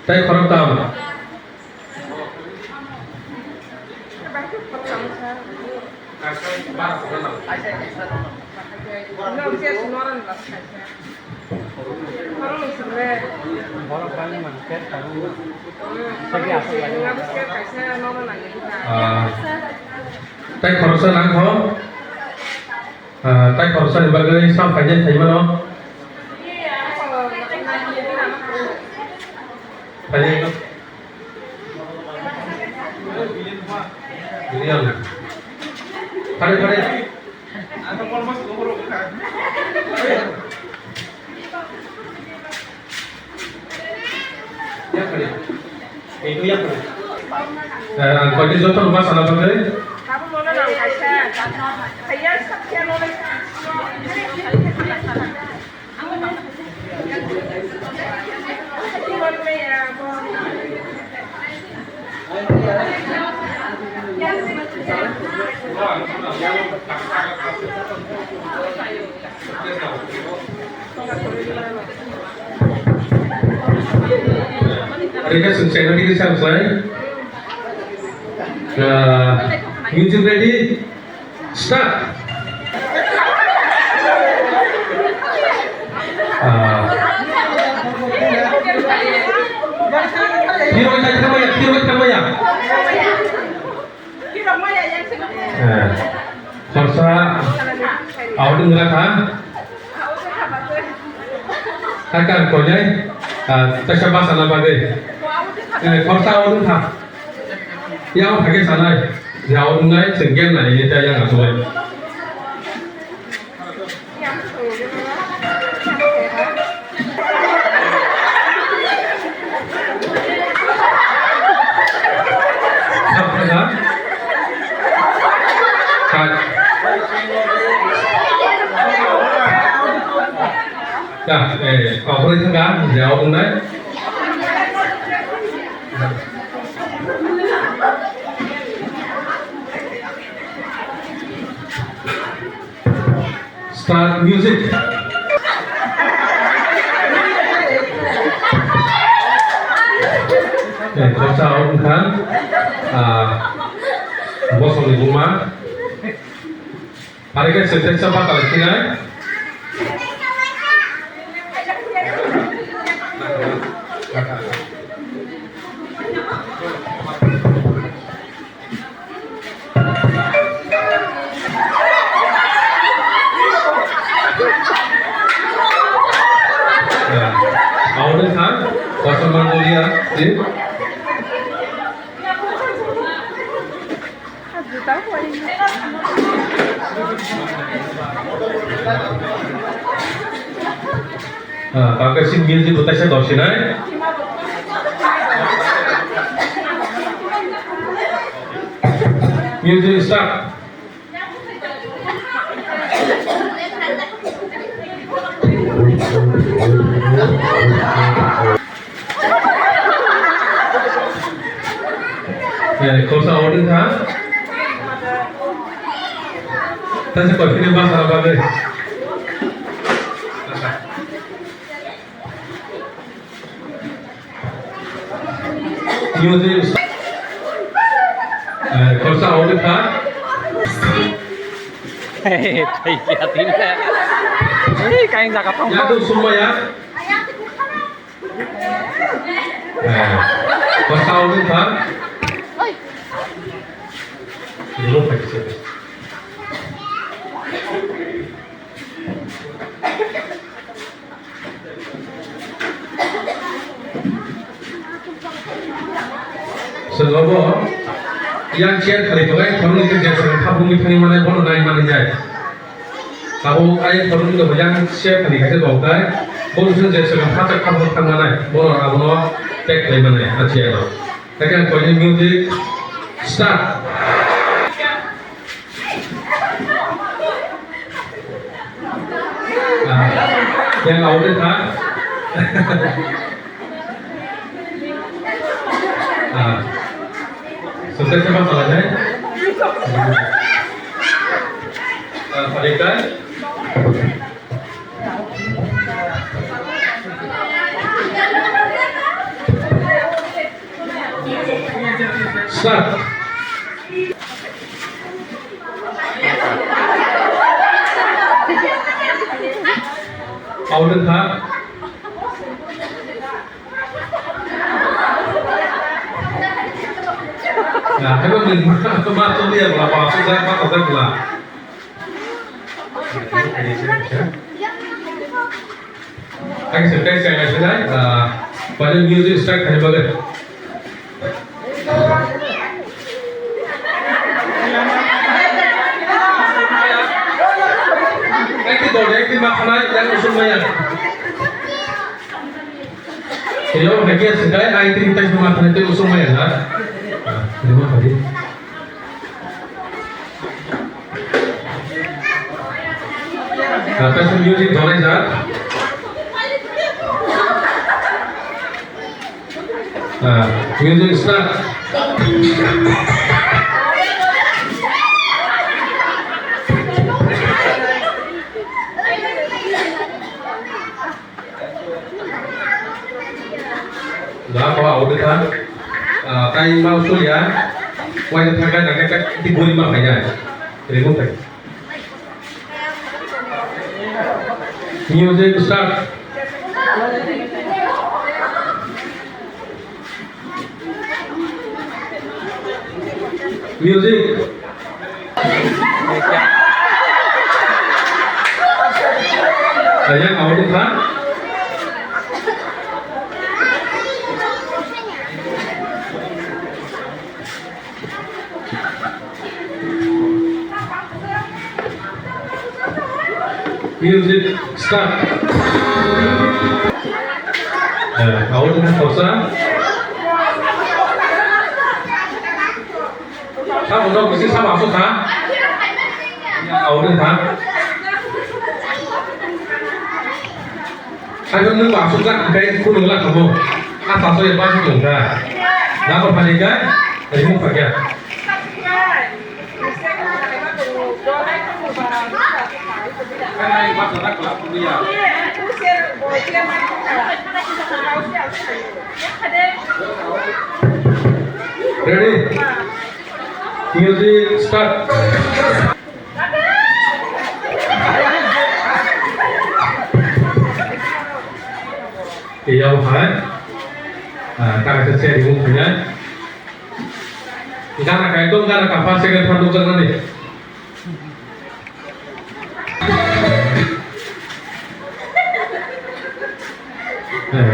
tay khorok tam tay khorok sa lang ho tay khorok sa ibagai sam kajian thai mana kajian William Pare ada kolmas nomor kan ya kali itu ya kali kalau di jodoh rumah sana pakai kamu mau nang kaisa saya sakit nolak Mereka sukses nanti bisa selesai. Music ready, start. Hero kamu ya. Korsa, awak dengar kan? Takkan kau ni, tersiapa sana bagai? Korsa awak dengar. Yang awak pakai sana, yang awak dengar sengkeng lah ini dia yang asal. Ya, boleh tengah, jauh tunai. Start music. Kau tahu kan? Bos di rumah. Hari ini sedang siapa kalau sini? Awalnya kan, pasal Mandwi RD. Pakai sim music utai saya dosin ay. Music start. Kau sa order था? Tadi kau ini bahasa apa deh? Music. Kau sa order था? Lihatin deh. Kayak nggak ketemu. Ya tuh semua ya. Kau sa order था? Belum pakai. Senobo yang cian kali pakai kalau ni kerja serta bumi kali mana pun naik mana jaya. Kalau ayat kalau ni yang cian kali kerja bagai, pun kerja serta tak kamu tang mana, pun orang awak tek kali mana aja lo. Takkan kau ni music start. Yang awal kan? Sudah siapa salahnya? Balikan. start. Out and half. Hai ba mình mà tôi đi là vào không gian bắt đầu là anh sẽ tay xe này thế đấy và những music start hay bao giờ anh cái đồ đấy cái mặt này đang có sung mây à thì ông này kia sẽ cái anh tin tay mặt này tôi có sung mây à đúng không phải đi Passion music boleh Zat? Music start. Dah bawa udah kan? Tay mau sul ya? Wajib pakai nak kat 35 kaya. Remove tak? Music start. Music. Yang awal tu kan? Music start. Awal dengan pausa. Sama dong, mesti sama masuk kan? Awal dengan. Saya nak masuk kan, kayak kuno lah kamu. Asal saya masuk juga. Dapat panikan, jadi mau pakai. Cái bắt đầu là bây giờ. Ready? Music start. Yêu hết. Ta sẽ share di rumah ya. Kita nak kaitkan kan kapal second part untuk nanti.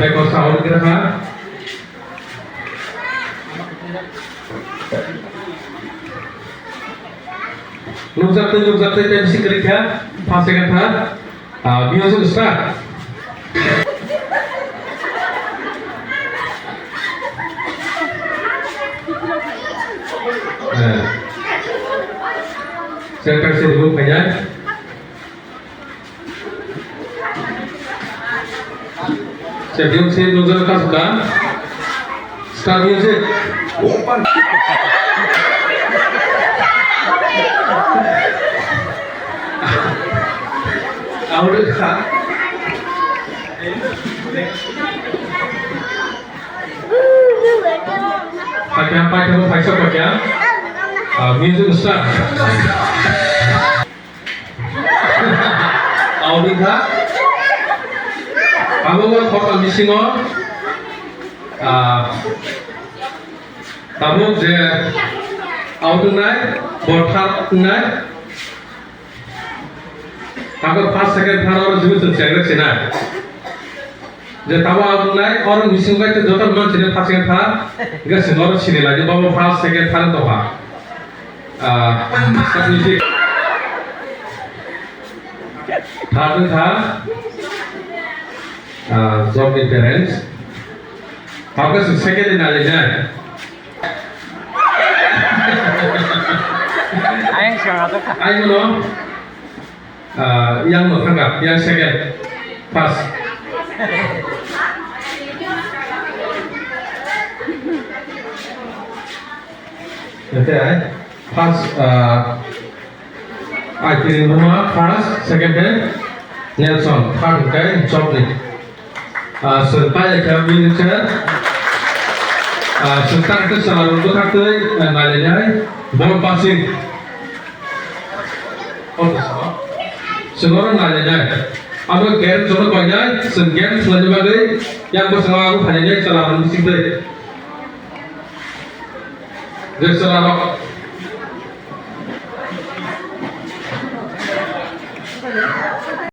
Đây có 6 nữa kia ha. Lúc dập tay tên sĩ krik ya. 5 second ha. Music start. Saya kasih dulu banyak. Sebelum saya menunjukkan suka start music. Open. Audio start. Pakai apa kamu pakai pakai? Music start. Audio start. Kamu kan total missing on. Kamu je auto naik, borthar naik. Kamu pas second thar orang juga terjaga cina. Je kamu auto naik orang missing kan tu total man cina pas second thar, enggak semua orang cina lagi. Bawa pas second thar tu apa? Start music. Thar. Job with parents. Apa second in aja? Ayah siapa tu? Ayah lo, yang lo tangkap, yang second, pas. Nanti pas. Akhirnya rumah pas, second Nelson, third job ni. Subrai Academy English Sekarang itu selalu untuk hati nalanya ball passing. Oh, semua orang nalanya. Apa game jono konya, game selanjutnya yang bersama aku hanya selalu musik deh. Jadi selalu